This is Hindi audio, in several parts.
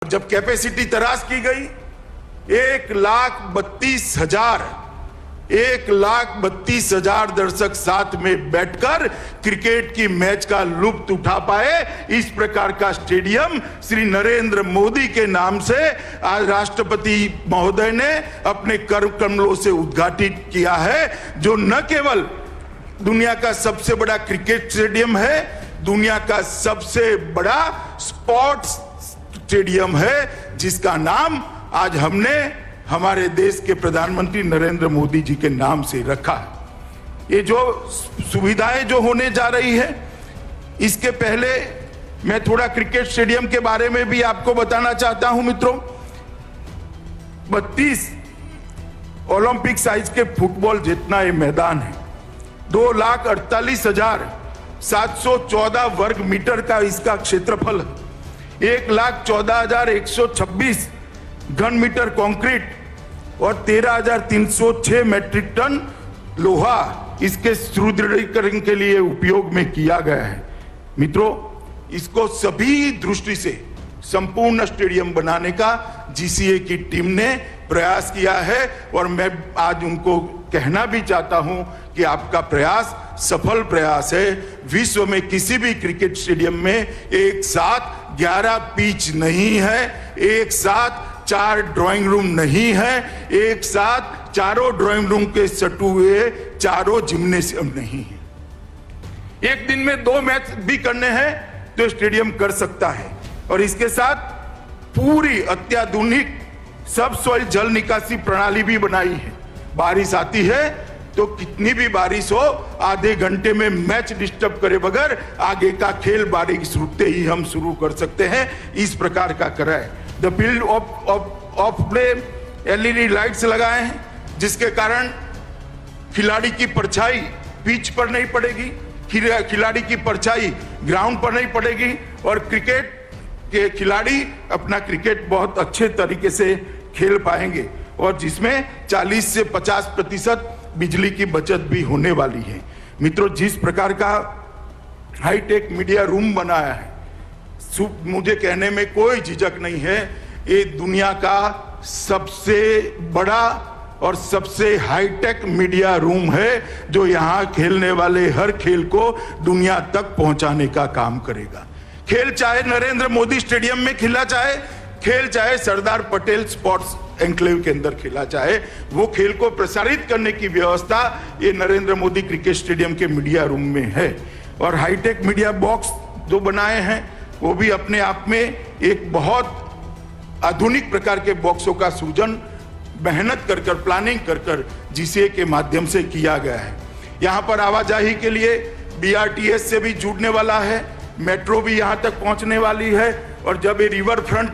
जब कैपेसिटी तराश की गई 1,32,000 दर्शक साथ में बैठकर क्रिकेट की मैच का लुत्फ उठा पाए, इस प्रकार का स्टेडियम श्री नरेंद्र मोदी के नाम से आज राष्ट्रपति महोदय ने अपने कर कमलों से उद्घाटित किया है, जो न केवल दुनिया का सबसे बड़ा क्रिकेट स्टेडियम है, दुनिया का सबसे बड़ा स्पोर्ट्स स्टेडियम है, जिसका नाम आज हमने हमारे देश के प्रधानमंत्री नरेंद्र मोदी जी के नाम से रखा है। ये जो सुविधाएं जो होने जा रही है, इसके पहले मैं थोड़ा क्रिकेट स्टेडियम के बारे में भी आपको बताना चाहता हूं मित्रों। 32 ओलंपिक साइज के फुटबॉल जितना ये मैदान है, 2,48,714 वर्ग मीटर का इसका क्षेत्रफल है, 1,14,126 घन मीटर कंक्रीट और 13,306 मैट्रिक टन लोहा इसके सुदृढ़ीकरण के लिए उपयोग में किया गया है। मित्रों, इसको सभी दृष्टि से संपूर्ण स्टेडियम बनाने का जीसीए की टीम ने प्रयास किया है और मैं आज उनको कहना भी चाहता हूं कि आपका प्रयास सफल प्रयास है। विश्व में किसी भी क्रिकेट स्टेडियम में एक साथ 11 पिच नहीं है, एक साथ 4 ड्राइंग रूम नहीं है, एक साथ चारों ड्राइंग रूम के सटू हुए चारों जिम्नेशियम नहीं है। एक दिन में 2 मैच भी करने हैं तो स्टेडियम कर सकता है और इसके साथ पूरी अत्याधुनिक सब सॉइल जल निकासी प्रणाली भी बनाई है। बारिश आती है तो कितनी भी बारिश हो, आधे घंटे में मैच डिस्टर्ब करे बगैर आगे का खेल बारिश रुकते ही हम शुरू कर सकते हैं, इस प्रकार का करा है। The field of play LED lights लगाए हैं, जिसके कारण खिलाड़ी की परछाई पिच पर नहीं पड़ेगी, खिलाड़ी की परछाई ग्राउंड पर नहीं पड़ेगी और क्रिकेट के खिलाड़ी अपना क्रिकेट बहुत अच्छे तरीके से खेल पाएंगे और जिसमें 40 से 50% बिजली की बचत भी होने वाली है। मित्रों, जिस प्रकार का हाईटेक मीडिया रूम बनाया है, मुझे कहने में कोई झिझक नहीं है, ये दुनिया का सबसे बड़ा और सबसे हाईटेक मीडिया रूम है, जो यहाँ खेलने वाले हर खेल को दुनिया तक पहुंचाने का काम करेगा। खेल चाहे नरेंद्र मोदी स्टेडियम में खेला चाहे, खेल चाहे सरदार पटेल स्पोर्ट्स एन्क्लेव के अंदर खेला चाहे, वो खेल को प्रसारित करने की व्यवस्था ये नरेंद्र मोदी क्रिकेट स्टेडियम के मीडिया रूम में है। और हाईटेक मीडिया बॉक्स जो बनाए हैं वो भी अपने आप में एक बहुत आधुनिक प्रकार के बॉक्सों का सृजन मेहनत कर कर प्लानिंग कर कर जीसीए के माध्यम से किया गया है। यहाँ पर आवाजाही के लिए बीआरटीएस से भी जुड़ने वाला है, मेट्रो भी यहाँ तक पहुँचने वाली है और जब ये रिवर फ्रंट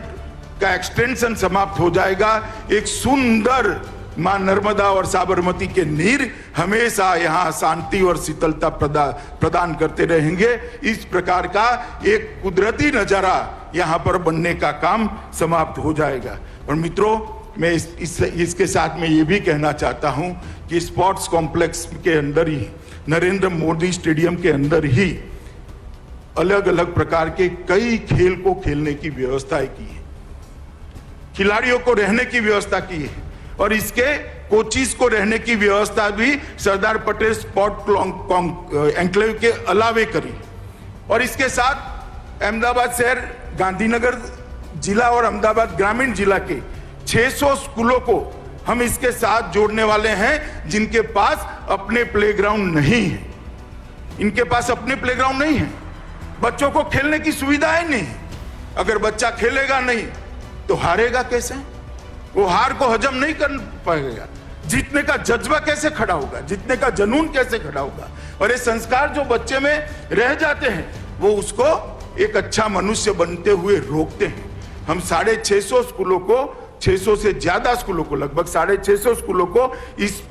का एक्सटेंशन समाप्त हो जाएगा, एक सुंदर मां नर्मदा और साबरमती के नीर हमेशा यहाँ शांति और शीतलता प्रदान करते रहेंगे। इस प्रकार का एक कुदरती नजारा यहाँ पर बनने का काम समाप्त हो जाएगा। और मित्रों, मैं इसके साथ में ये भी कहना चाहता हूँ कि स्पोर्ट्स कॉम्प्लेक्स के अंदर ही, नरेंद्र मोदी स्टेडियम के अंदर ही अलग अलग प्रकार के कई खेल को खेलने की व्यवस्था की है, खिलाड़ियों को रहने की व्यवस्था की है और इसके कोचिज को रहने की व्यवस्था भी सरदार पटेल स्पोर्ट एन्क्लेव के अलावे करी। और इसके साथ अहमदाबाद शहर, गांधीनगर जिला और अहमदाबाद ग्रामीण जिला के 600 स्कूलों को हम इसके साथ जोड़ने वाले हैं, जिनके पास अपने प्लेग्राउंड नहीं है। इनके पास अपने प्लेग्राउंड नहीं है, बच्चों को खेलने की सुविधाएं नहीं है। अगर बच्चा खेलेगा नहीं तो हारेगा कैसे? वो हार को हजम नहीं कर पाएगा, जीतने का जज्बा कैसे खड़ा होगा, जीतने का जुनून कैसे खड़ा होगा। और ये संस्कार जो बच्चे में रह जाते हैं, वो उसको एक अच्छा मनुष्य बनते हुए रोकते हैं। हम 650 स्कूलों को, 600 से ज्यादा स्कूलों को, लगभग 650 स्कूलों को इस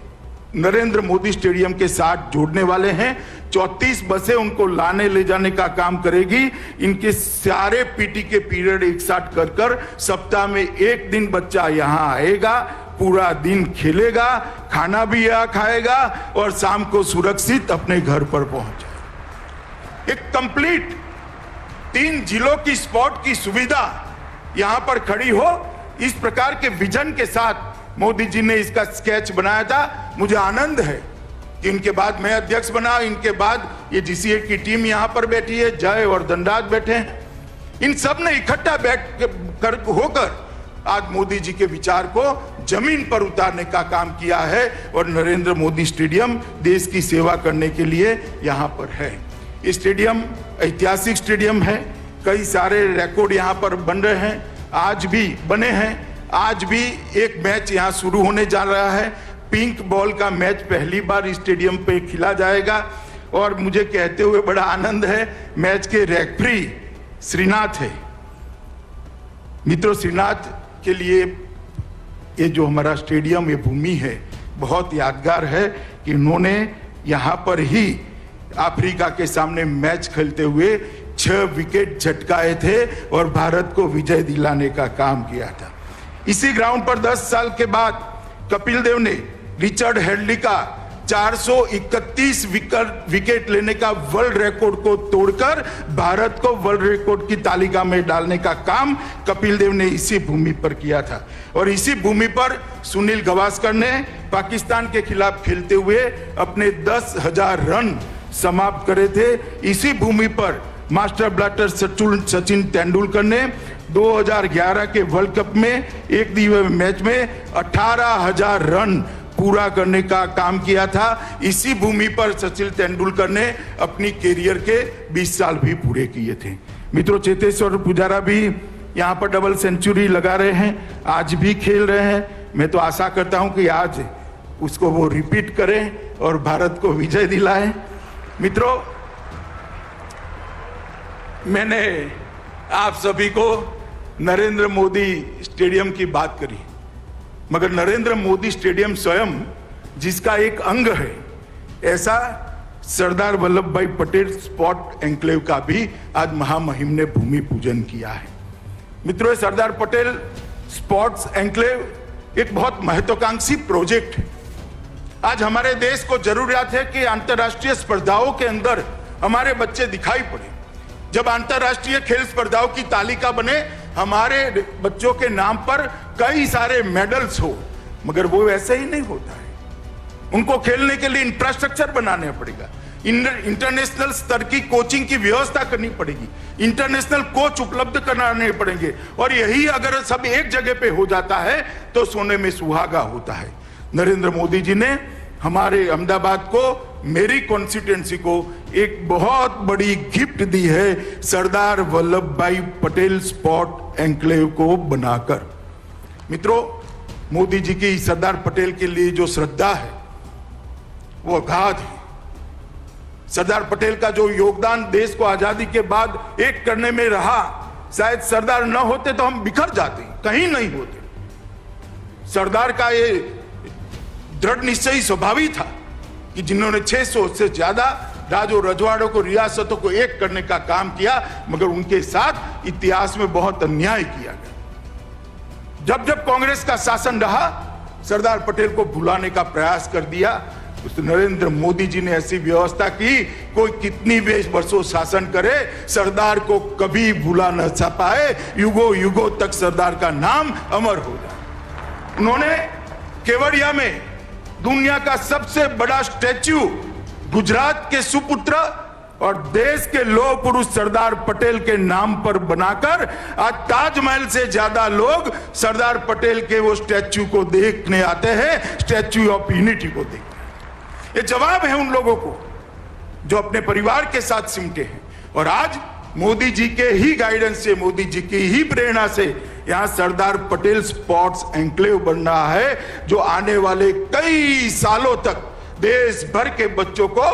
नरेंद्र मोदी स्टेडियम के साथ जोड़ने वाले हैं। 34 बसें उनको लाने ले जाने का काम करेगी। इनके सारे पीटी के पीरियड एक साथ कर कर सप्ताह में एक दिन बच्चा यहाँ आएगा, पूरा दिन खेलेगा, खाना भी यहाँ खाएगा और शाम को सुरक्षित अपने घर पर पहुंचे। एक कंप्लीट 3 जिलों की स्पोर्ट की सुविधा यहां पर खड़ी हो। इस प्रकार के विजन के साथ मोदी जी ने इसका स्केच बनाया था। मुझे आनंद है कि इनके बाद मैं अध्यक्ष बना, इनके बाद ये जीसीए की टीम यहां पर बैठी है, जय और धनराज बैठे हैं। इन सब ने इकट्ठा होकर आज मोदी जी के विचार को जमीन पर उतारने का काम किया है और नरेंद्र मोदी स्टेडियम देश की सेवा करने के लिए यहां पर है। ये स्टेडियम ऐतिहासिक स्टेडियम है, कई सारे रिकॉर्ड यहां पर बन रहे हैं, आज भी बने हैं। आज भी एक मैच यहां शुरू होने जा रहा है। पिंक बॉल का मैच पहली बार इस स्टेडियम पे खेला जाएगा और मुझे कहते हुए बड़ा आनंद है, मैच के रेफरी श्रीनाथ है। मित्रों, श्रीनाथ के लिए ये जो हमारा स्टेडियम, ये भूमि है, बहुत यादगार है कि उन्होंने यहाँ पर ही अफ्रीका के सामने मैच खेलते हुए 6 विकेट झटकाए थे और भारत को विजय दिलाने का काम किया था। इसी ग्राउंड पर 10 साल के बाद कपिल देव ने रिचर्ड हेडली का 431 विकेट लेने का वर्ल्ड रिकॉर्ड को तोड़कर भारत को वर्ल्ड रिकॉर्ड की तालिका में डालने का काम कपिल देव ने इसी भूमि पर किया था। और इसी भूमि पर सुनील गावस्कर ने पाकिस्तान के खिलाफ खेलते हुए अपने 10,000 रन समाप्त करे थे। इसी भूमि पर मास्टर ब्लास्टर सचिन तेंदुलकर ने 2011 के वर्ल्ड कप में एक दिवसीय मैच में 18,000 रन पूरा करने का काम किया था। इसी भूमि पर सचिन तेंदुलकर ने अपनी कैरियर के 20 साल भी पूरे किए थे। मित्रों, चेतेश्वर पुजारा भी यहाँ पर डबल सेंचुरी लगा रहे हैं, आज भी खेल रहे हैं। मैं तो आशा करता हूं कि आज उसको वो रिपीट करें और भारत को विजय दिलाएं। मित्रों, मैंने आप सभी को नरेंद्र मोदी स्टेडियम की बात करी, मगर नरेंद्र मोदी स्टेडियम स्वयं जिसका एक अंग है, ऐसा सरदार वल्लभ भाई पटेल स्पोर्ट एन्क्लेव का भी आज महामहिम ने भूमि पूजन किया है। मित्रों, सरदार पटेल स्पोर्ट्स एन्क्लेव एक बहुत महत्वाकांक्षी प्रोजेक्ट है। आज हमारे देश को जरूरत है कि अंतर्राष्ट्रीय स्पर्धाओं के अंदर हमारे बच्चे दिखाई पड़े। जब अंतर्राष्ट्रीय खेल स्पर्धाओं की तालिका बने, हमारे बच्चों के नाम पर कई सारे मेडल्स हो, मगर वो वैसे ही नहीं होता है। उनको खेलने के लिए इंफ्रास्ट्रक्चर बनाना पड़ेगा, इंटरनेशनल स्तर की कोचिंग की व्यवस्था करनी पड़ेगी, इंटरनेशनल कोच उपलब्ध कराने पड़ेंगे। और यही अगर सब एक जगह पे हो जाता है तो सोने में सुहागा होता है। नरेंद्र मोदी जी ने हमारे अहमदाबाद को, मेरी कॉन्स्टिट्यूएंसी को एक बहुत बड़ी गिफ्ट दी है, सरदार वल्लभ भाई पटेल स्पोर्ट एन्क्लेव को बनाकर। मित्रों, मोदी जी की सरदार पटेल के लिए जो श्रद्धा है वो अगाध है। सरदार पटेल का जो योगदान देश को आजादी के बाद एक करने में रहा, शायद सरदार न होते तो हम बिखर जाते, कहीं नहीं होते। सरदार का ये दृढ़ निश्चयी स्वभावी था कि जिन्होंने 600 से ज्यादा राजों रजवाड़ों को, रियासतों को एक करने का काम किया, मगर उनके साथ इतिहास में बहुत अन्याय किया गया। जब जब कांग्रेस का शासन रहा, सरदार पटेल को भुलाने का प्रयास कर दिया। उस नरेंद्र मोदी जी ने ऐसी व्यवस्था की, कोई कितनी वर्षों शासन करे, सरदार को कभी भुला न पाए, युगों युगों तक सरदार का नाम अमर हो जाए। उन्होंने केवड़िया में दुनिया का सबसे बड़ा स्टैच्यू गुजरात के सुपुत्र और देश के लौह पुरुष सरदार पटेल के नाम पर बनाकर आज ताजमहल से ज्यादा लोग सरदार पटेल के वो स्टैच्यू को देखने आते हैं, स्टैच्यू ऑफ यूनिटी को देखते हैं। ये जवाब है उन लोगों को जो अपने परिवार के साथ सिमटे हैं। और आज मोदी जी के ही गाइडेंस से, मोदी जी की ही प्रेरणा से यहाँ सरदार पटेल स्पोर्ट्स एन्क्लेव बन रहा है, जो आने वाले कई सालों तक देश भर के बच्चों को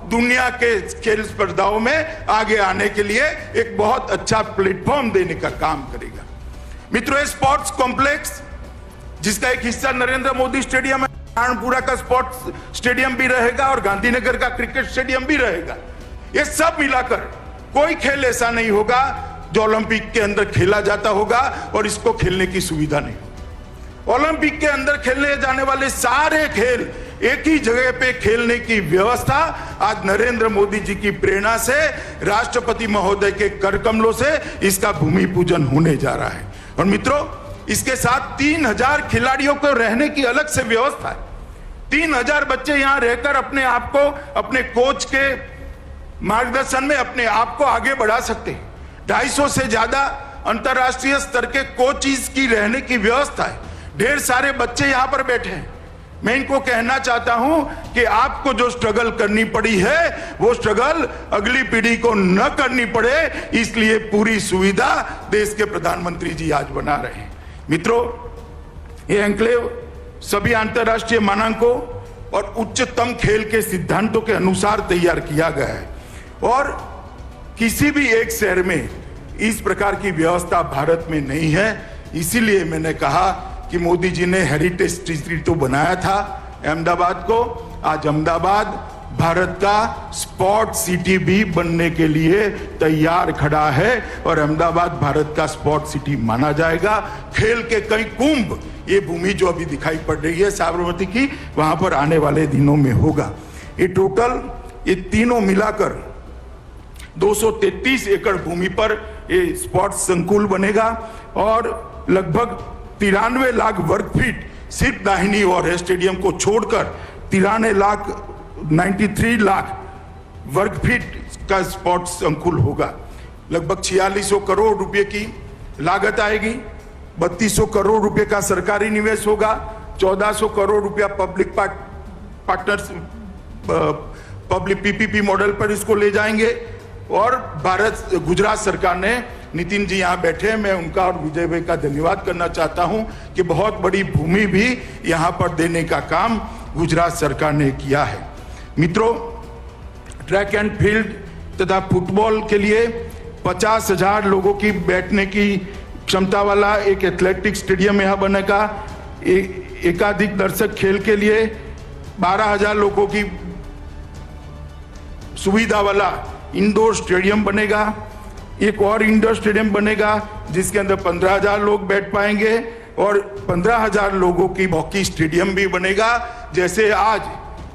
दुनिया के खेल स्पर्धाओं में आगे आने के लिए एक बहुत अच्छा प्लेटफॉर्म देने का काम करेगा। मित्रों, स्पोर्ट्स कॉम्प्लेक्स जिसका एक हिस्सा नरेंद्र मोदी स्टेडियम है, कानपुरा का स्पोर्ट्स स्टेडियम भी रहेगा और गांधीनगर का क्रिकेट स्टेडियम भी रहेगा। ये सब मिलाकर कोई खेल ऐसा नहीं होगा जो ओलंपिक के अंदर खेला जाता होगा और इसको खेलने की सुविधा नहीं होगी। ओलंपिक के अंदर खेलने जाने वाले सारे खेल एक ही जगह पे खेलने की व्यवस्था आज नरेंद्र मोदी जी की प्रेरणा से, राष्ट्रपति महोदय के कर कमलों से इसका भूमि पूजन होने जा रहा है। और मित्रों, इसके साथ 3000 खिलाड़ियों को रहने की अलग से व्यवस्था है। 3000 बच्चे यहां रहकर अपने आप को अपने कोच के मार्गदर्शन में अपने आप को आगे बढ़ा सकते हैं। 250 से ज्यादा अंतरराष्ट्रीय स्तर के कोचिज की रहने की व्यवस्था है। ढेर सारे बच्चे यहां पर बैठे हैं। मैं इनको कहना चाहता हूं कि आपको जो स्ट्रगल करनी पड़ी है वो स्ट्रगल अगली पीढ़ी को न करनी पड़े, इसलिए पूरी सुविधा देश के प्रधानमंत्री जी आज बना रहे हैं। मित्रों, ये एन्क्लेव सभी अंतरराष्ट्रीय मानकों और उच्चतम खेल के सिद्धांतों के अनुसार तैयार किया गया है और किसी भी एक शहर में इस प्रकार की व्यवस्था भारत में नहीं है। इसीलिए मैंने कहा कि मोदी जी ने हेरिटेज सिटी तो बनाया था अहमदाबाद को, आज अहमदाबाद भारत का स्पोर्ट सिटी भी बनने के लिए तैयार खड़ा है और अहमदाबाद भारत का स्पोर्ट सिटी माना जाएगा। खेल के कई कुंभ, ये भूमि जो अभी दिखाई पड़ रही है साबरमती की, वहां पर आने वाले दिनों में होगा। ये टोटल ये तीनों मिलाकर 233 एकड़ भूमि पर ये स्पोर्ट्स संकुल बनेगा और लगभग 93 लाख वर्ग फीट सिर्फ दाहिनी ओर है स्टेडियम को छोड़कर 93 लाख वर्ग फीट का स्पोर्ट्स संकुल होगा। लगभग 4600 करोड़ रुपए की लागत आएगी। 3200 करोड़ रुपए का सरकारी निवेश होगा। 1400 करोड़ रुपया public partners public PPP model पर इसको ले जाएंगे और गुजरात सरकार ने, नितिन जी यहाँ बैठे हैं, मैं उनका और विजय भाई का धन्यवाद करना चाहता हूं कि बहुत बड़ी भूमि भी यहाँ पर देने का काम गुजरात सरकार ने किया है। मित्रों, ट्रैक एंड फील्ड तथा फुटबॉल के लिए 50,000 लोगों की बैठने की क्षमता वाला एक एथलेटिक स्टेडियम यहाँ बनेगा। एकाधिक दर्शक खेल के लिए 12,000 लोगों की सुविधा वाला इंडोर स्टेडियम बनेगा। एक और इंडोर स्टेडियम बनेगा जिसके अंदर 15,000 लोग बैठ पाएंगे और 15,000 लोगों की हॉकी स्टेडियम भी बनेगा। जैसे आज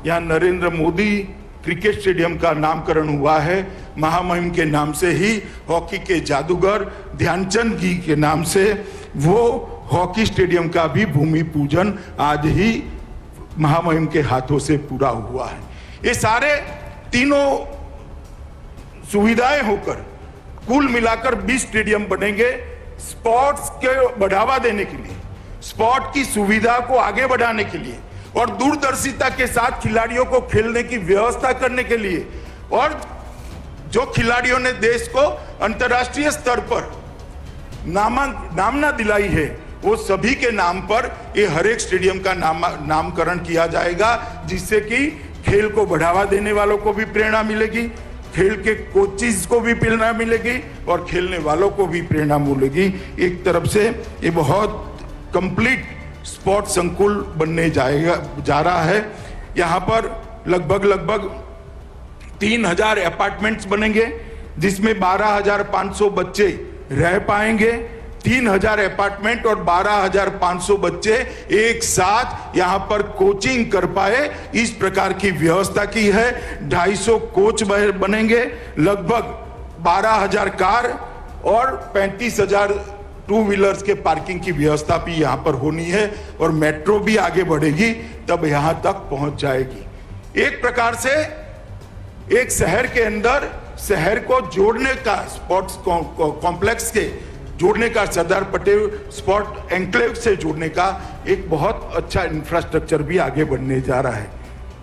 यहाँ नरेंद्र मोदी क्रिकेट स्टेडियम का नामकरण हुआ है, महामहिम के नाम से ही हॉकी के जादूगर ध्यानचंद जी के नाम से वो हॉकी स्टेडियम का भी भूमि पूजन आज ही महामहिम के हाथों से पूरा हुआ है। ये सारे तीनों सुविधाएं होकर कुल मिलाकर 20 स्टेडियम बनेंगे स्पोर्ट्स के बढ़ावा देने के लिए, स्पोर्ट की सुविधा को आगे बढ़ाने के लिए और दूरदर्शिता के साथ खिलाड़ियों को खेलने की व्यवस्था करने के लिए। और जो खिलाड़ियों ने देश को अंतर्राष्ट्रीय स्तर पर नामना दिलाई है, वो सभी के नाम पर ये हर एक स्टेडियम का नामकरण किया जाएगा, जिससे कि खेल को बढ़ावा देने वालों को भी प्रेरणा मिलेगी, खेल के कोचिज को भी प्रेरणा मिलेगी और खेलने वालों को भी प्रेरणा मिलेगी। एक तरफ से ये बहुत कंप्लीट स्पोर्ट्स संकुल बनने जा रहा है। यहाँ पर लगभग 3000 अपार्टमेंट्स बनेंगे जिसमें 12,500 बच्चे रह पाएंगे। 3000 अपार्टमेंट और 12,500 बच्चे एक साथ यहाँ पर कोचिंग कर पाए, इस प्रकार की व्यवस्था की है। 250 कोच बनेंगे, लगभग 12,000 कार और 35,000 टू व्हीलर्स के पार्किंग की व्यवस्था भी यहाँ पर होनी है और मेट्रो भी आगे बढ़ेगी तब यहाँ तक पहुंच जाएगी। एक प्रकार से एक शहर के अंदर शहर को जोड़ने का, स्पोर्ट्स कॉम्प्लेक्स के जोड़ने का, सरदार पटेल स्पोर्ट एन्क्लेव से जोड़ने का एक बहुत अच्छा इंफ्रास्ट्रक्चर भी आगे बढ़ने जा रहा है।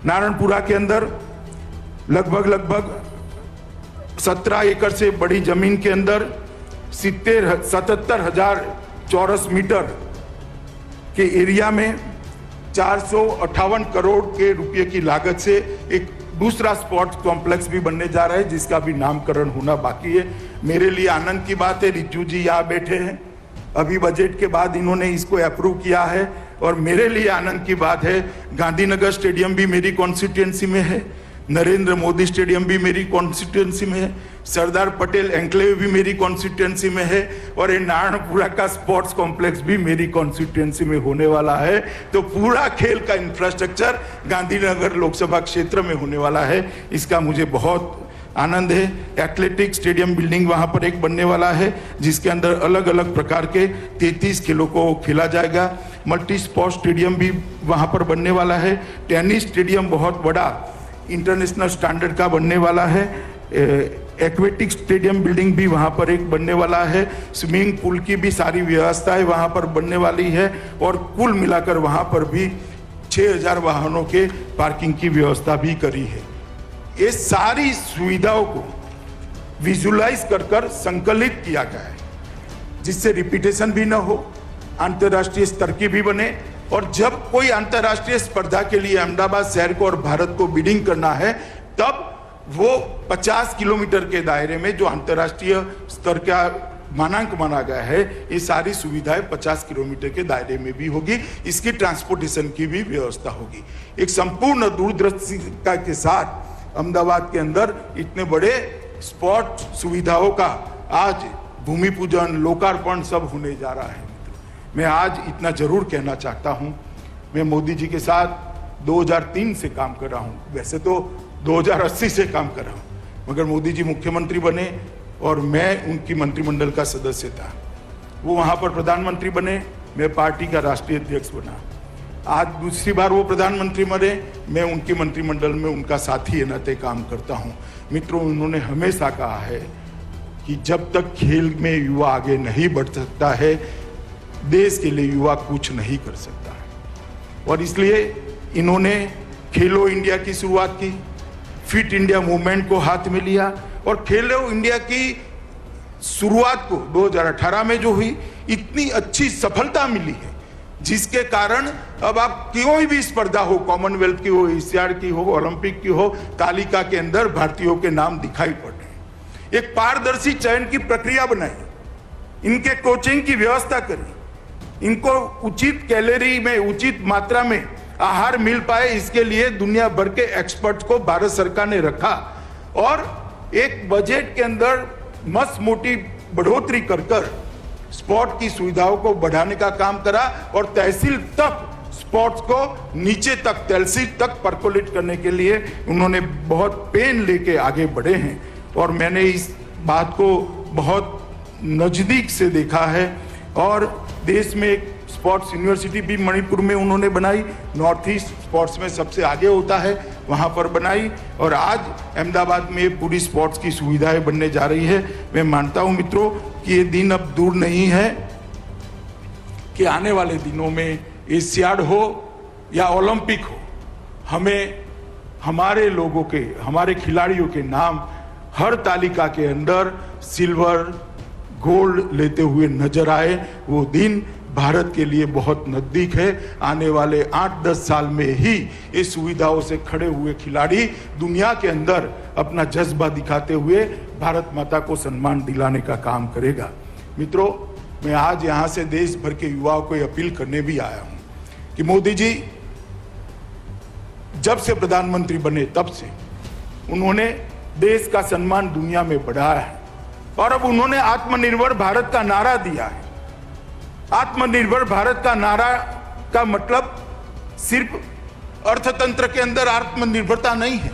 नारायणपुरा के अंदर लगभग 17 एकड़ से बड़ी जमीन के अंदर 77,000 चौरस मीटर के एरिया में 458 करोड़ के रुपए की लागत से एक दूसरा स्पोर्ट्स कॉम्प्लेक्स भी बनने जा रहा है, जिसका भी नामकरण होना बाकी है। मेरे लिए आनंद की बात है, रितु जी यहाँ बैठे हैं, अभी बजट के बाद इन्होंने इसको अप्रूव किया है। और मेरे लिए आनंद की बात है, गांधीनगर स्टेडियम भी मेरी कॉन्स्टिट्यूएंसी में है, नरेंद्र मोदी स्टेडियम भी मेरी कॉन्स्टिट्यूएंसी में है, सरदार पटेल एन्क्लेव भी मेरी कॉन्स्टिट्यूएंसी में है और ये नारायणपुरा का स्पोर्ट्स कॉम्प्लेक्स भी मेरी कॉन्स्टिट्यूएंसी में होने वाला है। तो पूरा खेल का इंफ्रास्ट्रक्चर गांधीनगर लोकसभा क्षेत्र में होने वाला है। इसका मुझे बहुत आनंद है। एथलेटिक स्टेडियम बिल्डिंग वहां पर एक बनने वाला है, जिसके अंदर अलग अलग प्रकार के 33 खेलों को खेला जाएगा। मल्टी स्पोर्ट स्टेडियम भी वहां पर बनने वाला है। टेनिस स्टेडियम बहुत बड़ा इंटरनेशनल स्टैंडर्ड का बनने वाला है। एक्वेटिक स्टेडियम बिल्डिंग भी वहां पर एक बनने वाला है। स्विमिंग पूल की भी सारी व्यवस्थाएं वहां पर बनने वाली है और कुल मिलाकर वहां पर भी 6000 वाहनों के पार्किंग की व्यवस्था भी करी है। ये सारी सुविधाओं को विजुलाइज कर संकलित किया गया है, जिससे रिपीटेशन भी ना हो, अंतर्राष्ट्रीय स्तर की भी बने। और जब कोई अंतर्राष्ट्रीय स्पर्धा के लिए अहमदाबाद शहर को और भारत को बिडिंग करना है, तब वो 50 किलोमीटर के दायरे में जो अंतर्राष्ट्रीय स्तर का मानांक माना गया है, ये सारी सुविधाएं 50 किलोमीटर के दायरे में भी होगी। इसकी ट्रांसपोर्टेशन की भी व्यवस्था होगी। एक संपूर्ण दूरदर्शिता के साथ अहमदाबाद के अंदर इतने बड़े स्पोर्ट सुविधाओं का आज भूमि पूजन, लोकार्पण सब होने जा रहा है। मैं आज इतना जरूर कहना चाहता हूं, मैं मोदी जी के साथ 2003 से काम कर रहा हूं, वैसे तो 2080 से काम कर रहा हूं, मगर मोदी जी मुख्यमंत्री बने और मैं उनकी मंत्रिमंडल का सदस्य था। वो वहां पर प्रधानमंत्री बने, मैं पार्टी का राष्ट्रीय अध्यक्ष बना। आज दूसरी बार वो प्रधानमंत्री बने, मैं उनके मंत्रिमंडल में उनका साथी है नाते काम करता हूं। मित्रों, उन्होंने हमेशा कहा है कि जब तक खेल में युवा आगे नहीं बढ़ सकता है, देश के लिए युवा कुछ नहीं कर सकता है। और इसलिए इन्होंने खेलो इंडिया की शुरुआत की, फिट इंडिया मूवमेंट को हाथ में लिया और खेलो इंडिया की शुरुआत को 2018 में जो हुई, इतनी अच्छी सफलता मिली है, जिसके कारण अब आप कोई भी स्पर्धा हो, कॉमनवेल्थ की हो, एशियाड की हो, ओलंपिक की हो, तालिका के अंदर भारतीयों के नाम दिखाई पड़ रहे हैं। एक पारदर्शी चयन की प्रक्रिया बनाई, इनके कोचिंग की व्यवस्था करी, इनको उचित कैलोरी में, उचित मात्रा में आहार मिल पाए, इसके लिए दुनिया भर के एक्सपर्ट्स को भारत सरकार ने रखा और एक बजट के अंदर मस्त मोटी बढ़ोतरी कर स्पोर्ट की सुविधाओं को बढ़ाने का काम करा और तहसील तक स्पोर्ट्स को नीचे तक, तहसील तक परकोलेट करने के लिए उन्होंने बहुत पेन लेके आगे बढ़े हैं। और मैंने इस बात को बहुत नजदीक से देखा है। और देश में एक स्पोर्ट्स यूनिवर्सिटी भी मणिपुर में उन्होंने बनाई, नॉर्थ ईस्ट स्पोर्ट्स में सबसे आगे होता है, वहां पर बनाई। और आज अहमदाबाद में पूरी स्पोर्ट्स की सुविधाएं बनने जा रही है। मैं मानता हूं मित्रों कि ये दिन अब दूर नहीं है कि आने वाले दिनों में एशियाड हो या ओलंपिक हो, हमें हमारे लोगों के, हमारे खिलाड़ियों के नाम हर तालिका के अंदर सिल्वर, गोल्ड लेते हुए नजर आए। वो दिन भारत के लिए बहुत नजदीक है। आने वाले 8-10 साल में ही इस सुविधाओं से खड़े हुए खिलाड़ी दुनिया के अंदर अपना जज्बा दिखाते हुए भारत माता को सम्मान दिलाने का काम करेगा। मित्रों, मैं आज यहाँ से देश भर के युवाओं को अपील करने भी आया हूँ कि मोदी जी जब से प्रधानमंत्री बने तब से उन्होंने देश का सम्मान दुनिया में बढ़ाया है और अब उन्होंने आत्मनिर्भर भारत का नारा दिया है। आत्मनिर्भर भारत का नारा का मतलब सिर्फ अर्थतंत्र के अंदर आत्मनिर्भरता नहीं है,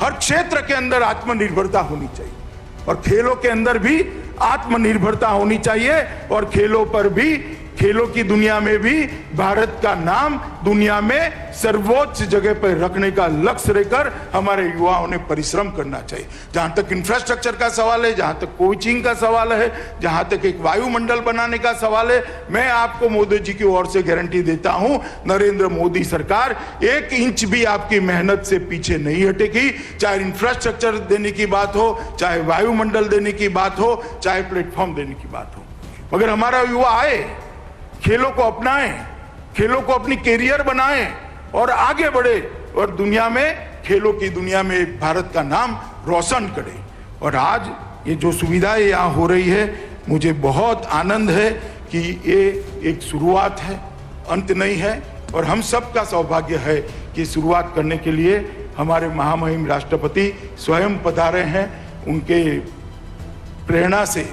हर क्षेत्र के अंदर आत्मनिर्भरता होनी चाहिए और खेलों के अंदर भी आत्मनिर्भरता होनी चाहिए। और खेलों पर भी, खेलों की दुनिया में भी भारत का नाम दुनिया में सर्वोच्च जगह पर रखने का लक्ष्य लेकर हमारे युवाओं ने परिश्रम करना चाहिए। जहां तक इंफ्रास्ट्रक्चर का सवाल है, जहां तक कोचिंग का सवाल है, जहां तक एक वायुमंडल बनाने का सवाल है, मैं आपको मोदी जी की ओर से गारंटी देता हूं, नरेंद्र मोदी सरकार 1 इंच भी आपकी मेहनत से पीछे नहीं हटेगी। चाहे इंफ्रास्ट्रक्चर देने की बात हो, चाहे वायुमंडल देने की बात हो, चाहे प्लेटफॉर्म देने की बात हो, मगर हमारा युवा आए, खेलों को अपनाएं, खेलों को अपनी कैरियर बनाएं और आगे बढ़े और दुनिया में, खेलों की दुनिया में भारत का नाम रोशन करे। और आज ये जो सुविधाएं यहाँ हो रही है, मुझे बहुत आनंद है कि ये एक शुरुआत है, अंत नहीं है। और हम सबका सौभाग्य है कि शुरुआत करने के लिए हमारे महामहिम राष्ट्रपति स्वयं पधारे हैं। उनके प्रेरणा से,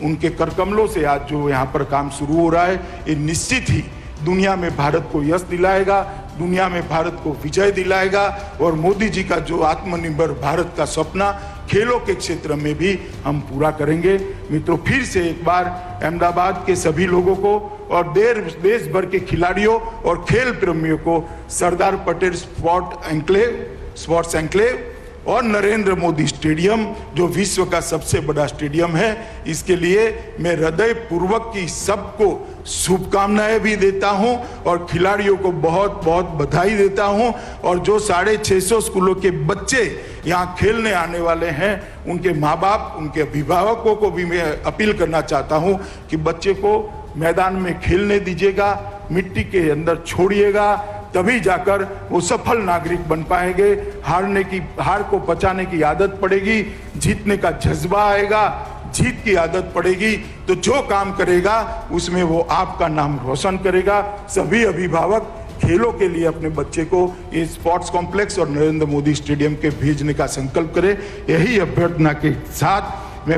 उनके करकमलों से आज जो यहाँ पर काम शुरू हो रहा है, ये निश्चित ही दुनिया में भारत को यश दिलाएगा, दुनिया में भारत को विजय दिलाएगा। और मोदी जी का जो आत्मनिर्भर भारत का सपना खेलों के क्षेत्र में भी हम पूरा करेंगे। मित्रों, फिर से एक बार अहमदाबाद के सभी लोगों को और देश भर के खिलाड़ियों और खेल प्रेमियों को सरदार पटेल स्पोर्ट्स एन्क्लेव और नरेंद्र मोदी स्टेडियम, जो विश्व का सबसे बड़ा स्टेडियम है, इसके लिए मैं हृदय पूर्वक की सबको शुभकामनाएं भी देता हूं और खिलाड़ियों को बहुत बहुत बधाई देता हूं। और जो 650 स्कूलों के बच्चे यहां खेलने आने वाले हैं, उनके माँ बाप, उनके अभिभावकों को भी मैं अपील करना चाहता हूं कि बच्चे को मैदान में खेलने दीजिएगा, मिट्टी के अंदर छोड़िएगा, तभी जाकर वो सफल नागरिक बन पाएंगे। हार को पचाने की आदत पड़ेगी, जीतने का जज्बा आएगा, जीत की आदत पड़ेगी, तो जो काम करेगा उसमें वो आपका नाम रोशन करेगा। सभी अभिभावक खेलों के लिए अपने बच्चे को ये स्पोर्ट्स कॉम्प्लेक्स और नरेंद्र मोदी स्टेडियम के भेजने का संकल्प करें। यही अभ्यर्थना के साथ